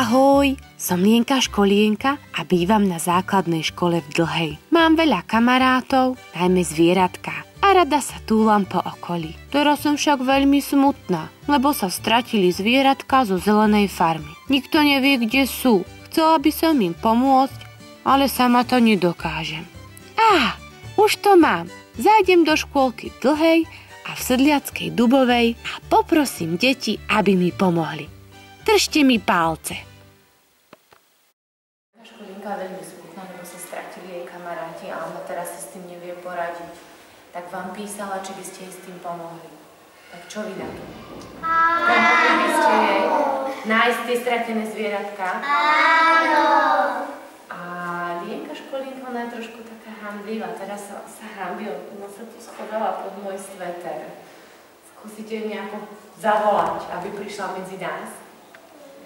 Ahoj, som Lienka Školienka a bývam na základnej škole v Dlhej. Mám veľa kamarátov, najmä zvieratká, a rada sa túlam po okolí. Teraz som však veľmi smutná, lebo sa stratili zvieratka zo zelenej farmy. Nikto nevie, kde sú. Chcela by som im pomôcť, ale sama to nedokážem. Už to mám. Zájdem do škôlky v Dlhej a v Sedliackej Dubovej a poprosím deti, aby mi pomohli. Držte mi palce. Školinka je veľmi smutná, lebo sa stratili jej kamaráti a ona teraz si s tým nevie poradiť. Tak vám písala, či by ste jej s tým pomohli. Tak čo vy na to? Pomohli by ste jej nájsť tie stratené zvieratka? Áno. A Lienka Školinka, ona je trošku taká hanblivá. Teraz sa hanbí, ona sa tu schovala pod môj sveter. Skúsite nejako zavolať, aby prišla medzi nás?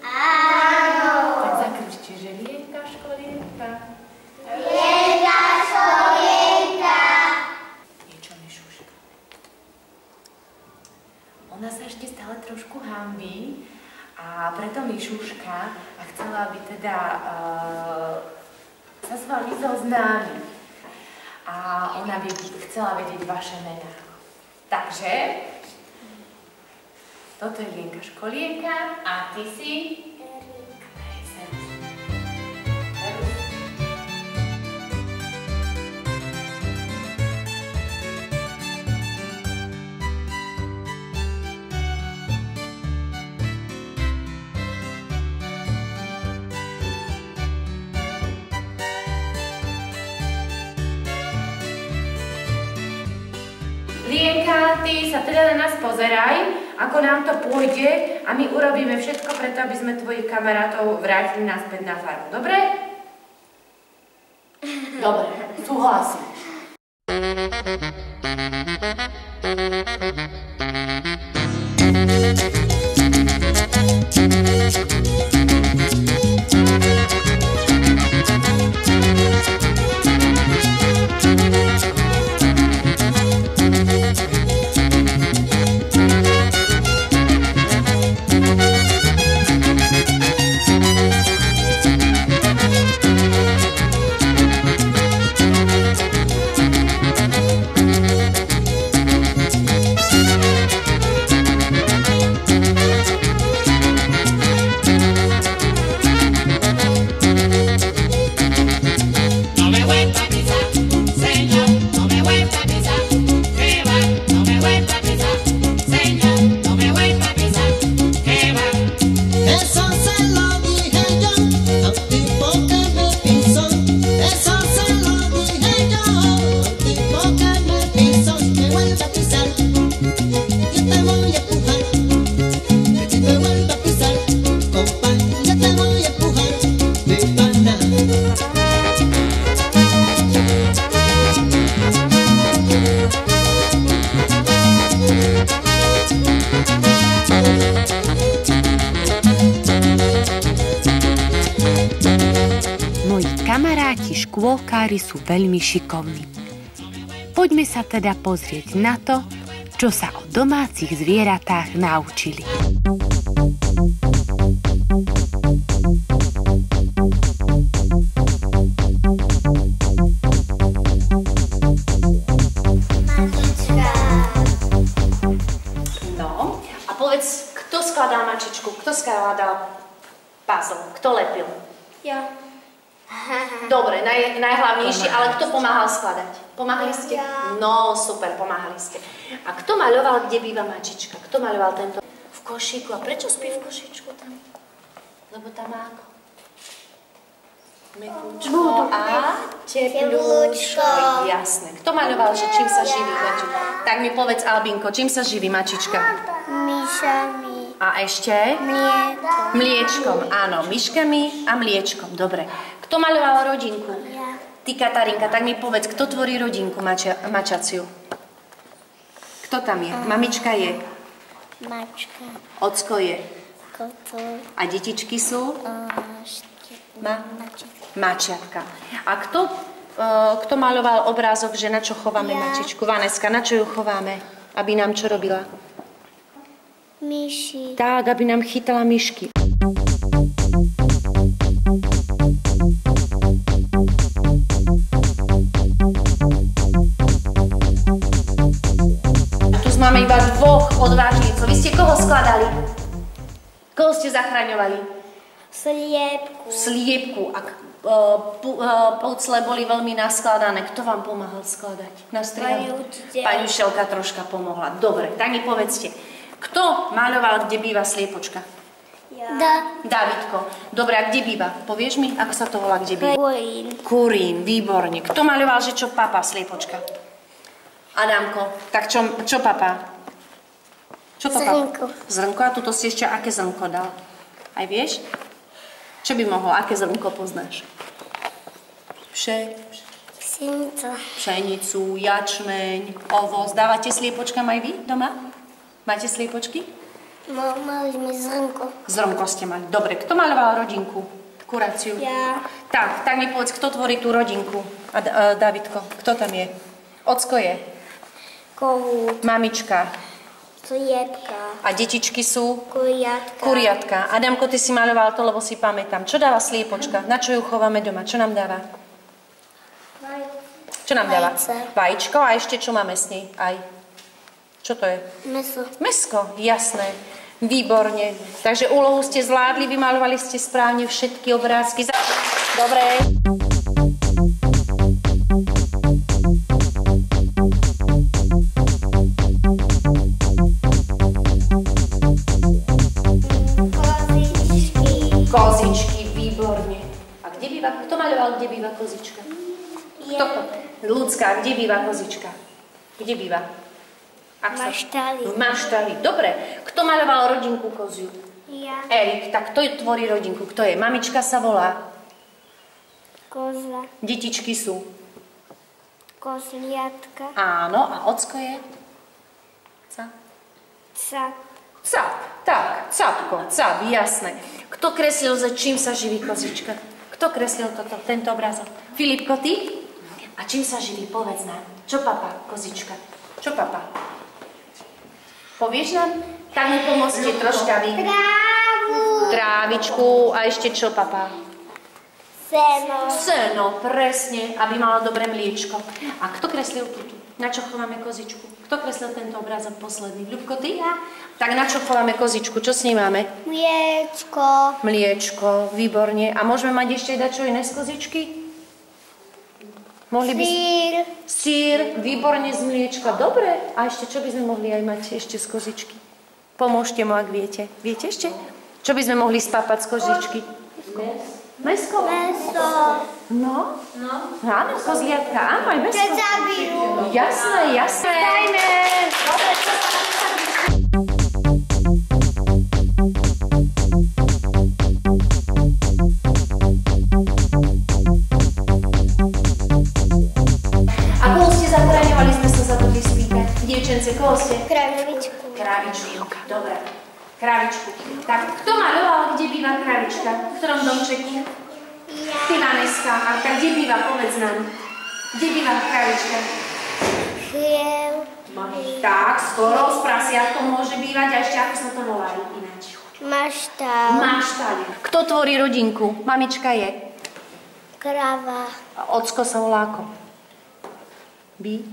Áno. Tak zakričte, že Lienka Školinka. Lienka Školinka. Niečo mi šuška. Ona sa ešte stále trošku hanbí a preto mi šuška a chcela by teda sa s vami zoznámiť. A ona by chcela vedieť vaše mená. Takže toto je Lienka Školienka a ty si? Lienka, ty sa teda na nás pozeraj, ako nám to pôjde a my urobíme všetko preto, aby sme tvojich kamarátov vrátili naspäť na farmu. Dobre? Dobre, súhlasím. Kamaráti škôlkári sú veľmi šikovní. Poďme sa teda pozrieť na to, čo sa o domácich zvieratách naučili. No, a povedz, kto skladal mačičku? Kto skladal puzzle? Kto lepil? Ja. Dobre, najhlavnejšie, ale kto pomáhal skladať? Pomáhali ste? Ja. No, super, pomáhali ste. A kto maľoval, kde býva mačička? Kto maľoval tento? V košíku. A prečo spí v košíčku tam? Lebo tam má ako? Mekúčko a teplúčko. Jasné. Kto maľoval, že čím sa živí mačička? Tak mi povedz, Albinko, čím sa živí mačička? Myšami. A ešte? Mliečkom. Mliečkom, áno, myškami a mliečkom. Dobre. Kto maľoval rodinku? Ja. Ty, Katarinka, tak mi povedz, kto tvorí rodinku mačaciu? Kto tam je? Mamička je? Mačka. Ocko je? Kotol. A detičky sú? Mačiatka. Mačiatka. A kto maľoval obrázok, že na čo chováme mačičku? Vaneska, na čo ju chováme? Aby nám čo robila? Myši. Tak, aby nám chytala myšky. ste zachraňovali? Sliepku. Sliepku. Ak pucle boli veľmi naskladané, kto vám pomáhal skladať? Pani učiteľ. Pani učiteľka troška pomohla. Dobre, tak mi povedzte, kto maľoval, kde býva sliepočka? Ja. Davidko. Dobre, a kde býva? Povieš mi, ako sa to volá, kde býva? Kurín. Kurín, výborne. Kto maľoval, že čo papa, sliepočka? Adamko, tak čo papa? Čo to Zrnko. Zrnko, a tuto si ešte aké zrnko dal? Aj vieš? Čo by mohlo, aké zrnko poznáš? Pšenica. Pšenicu, jačmeň, ovoz. Dávate sliepočkám aj vy doma? Máte sliepočky? Mali sme zrnko. Zrnko ste mali. Dobre, kto maľoval rodinku? Kuráciu? Ja. Tak mi povedz, kto tvorí tú rodinku? Davidko, kto tam je? Ocko je? Kohút. Mamička. Sliepka. A detičky sú? Kuriatka. Kuriatka. Adamko, ty si maľoval to, lebo si pamätám. Čo dáva sliepočka? Na čo ju chováme doma? Čo nám dáva? Čo nám dáva? Vajce. Vajíčko a ešte čo máme s nej? Aj. Čo to je? Meso. Mesko, jasné. Výborne. Takže úlohu ste zvládli, vymaľovali ste správne všetky obrázky. Dobre. Kozičky, výborne. A kde býva, kto maľoval, kde býva kozička? Kto to? Ľudská, kde býva kozička? Kde býva? Maštali. V maštali. Dobre. Kto maľoval rodinku koziu? Ja. Erik, tak kto tvorí rodinku? Kto je? Mamička sa volá? Koza. Detičky sú? Kozliatka. Áno. A ocko je? Cap. Cap. Tak, capko, cap, jasné. Kto kreslil, za čím sa živí kozička? Kto kreslil tento obrázok? Filipko, ty? A čím sa živí? Povedz nám. Čo papa, kozička? Čo papa? Povieš nám? Tak mi pomôžte troška vy. Trávu. Trávičku a ešte čo, papa? Seno. Seno, presne, aby mala dobré mliečko. A kto kreslil túto? Na čo chováme kozičku? Kto kreslil tento obrázok posledný? Ľubko, ty? Ja. Tak na čo chováme kozičku? Čo s ním máme? Mliečko. Mliečko, výborne. A môžeme mať ešte dačo iné z kozičky? Mohli by... Sír. Sír, výborne z mliečka. Dobre. A ešte čo by sme mohli aj mať ešte z kozičky? Pomôžte mu, ak viete. Viete ešte? Čo by sme mohli spápať z kozičky? Mesko. Meso. No? Áno, kozliatka. Áno, aj mesko. Keď zabijú. Jasné, jasné. Dajme. Dobre, čo sa koho ste zachraňovali, sme sa zabudli spýtať. Dievčence, koho ste? Kravičku. Kravičku, dobre. Kravičku. Tak, kto maľoval, kde býva kravička? V ktorom domčeku? Ja. Ty, Vaneska. A tak kde býva, povedz nám. Kde býva kravička? Chlieb. Tak, skoro s prasiatkom môže bývať. A ešte ako sa to volá ináč? Maštal. Maštali. Kto tvorí rodinku? Mamička je? Krava. A ocko sa volá ako? Bík.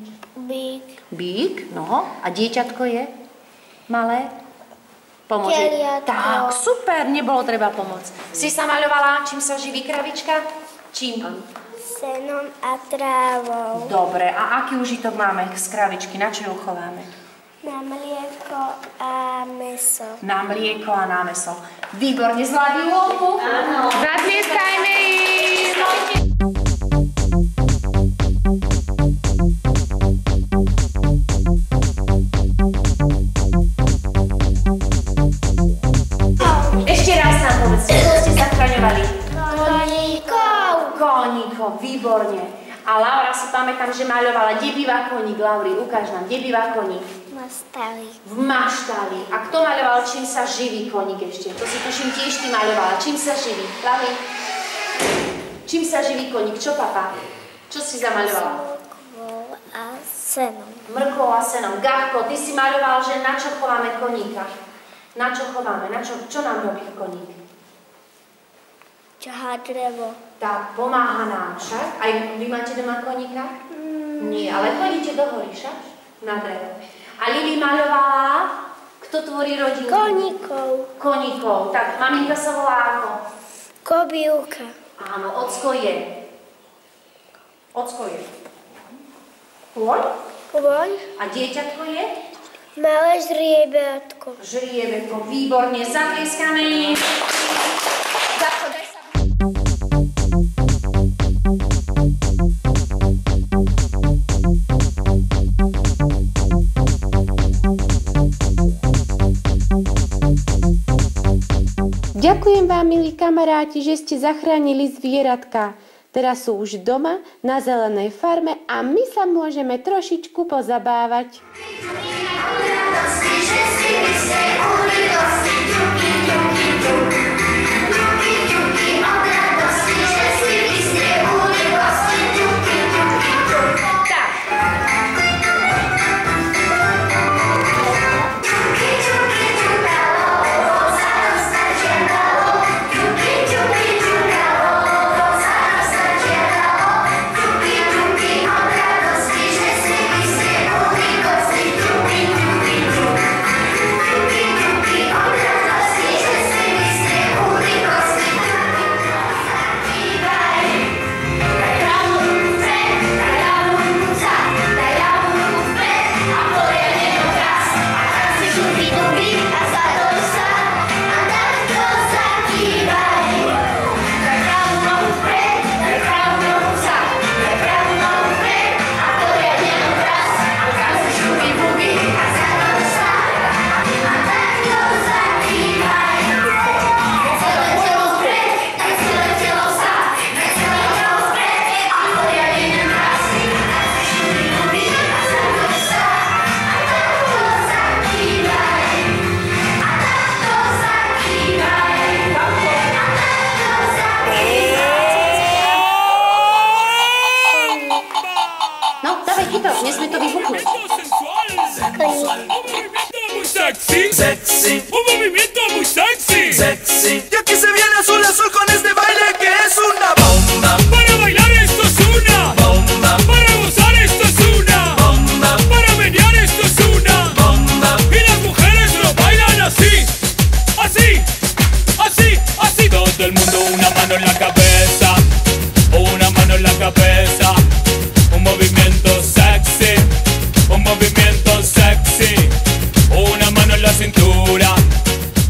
Bík, no. A dieťatko je? Malé? Pomôže? Teliatko. Tak, super, nebolo treba pomôcť. Si sa maľovala, čím sa živí kravička? Čím? Senom a trávou. Dobre, a aký užitok máme z kravičky? Na čo ju chováme? Na mlieko a meso. Na mlieko a na meso. Výborne, zvládli úlohu? Áno. Zatlieskajme im! Ešte raz nám povedzte, koho ste zachraňovali? Koníkov, výborne. A Laura si pamätám, že maľovala, kde býva koník, Lauri, ukáž nám, kde býva koník? Maštali. V maštali. A kto maľoval, čím sa živí koník ešte? To si tuším tiež ty maľovala. Čím sa živí? Lauri? Čím sa živí koník? Čo, papa? Čo si zamaľovala? Mrkvou a senom. Mrkvou a senom. Gabko, ty si maľoval, že na čo chováme koníka? Na čo chováme? Čo nám robí koník? Ťahá drevo. Tak, pomáha nám však. Aj vy máte doma koníka? Nie, ale chodíte do hory však? Na drevo. A Lili maľovala? Kto Kto tvorí rodinu? Koníkov. Tak, maminka sa volá ako? Kobylka. Áno, ocko je. Kôň? A dieťatko je? Malé žriebatko. Žriebetko, výborne, zatlieskame. Zako, daj sa. Ďakujem vám, milí kamaráti, že ste zachránili zvieratka. Teraz sú už doma na zelenej farme a my sa môžeme trošičku pozabávať. Nesmie to vybuchnúť. Sexy, un movimiento muy sexy. Sexy, y aquí se viene azul azul con este baile que es una bomba. Para bailar esto es una bomba. Para gozar esto es una bomba. Para menear esto es una bomba. Y las mujeres lo bailan así, así, así, así. Todo el mundo una mano en la cabeza, una mano en la cabeza. Un movimiento sexy, un movimiento sexy. Una mano en la cintura,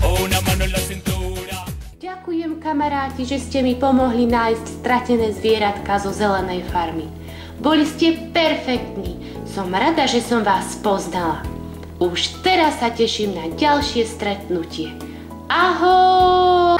una mano en la cintura. Ďakujem, kamaráti, že ste mi pomohli nájsť stratené zvieratka zo zelenej farmy. Boli ste perfektní. Som rada, že som vás poznala. Už teraz sa teším na ďalšie stretnutie. Ahoj!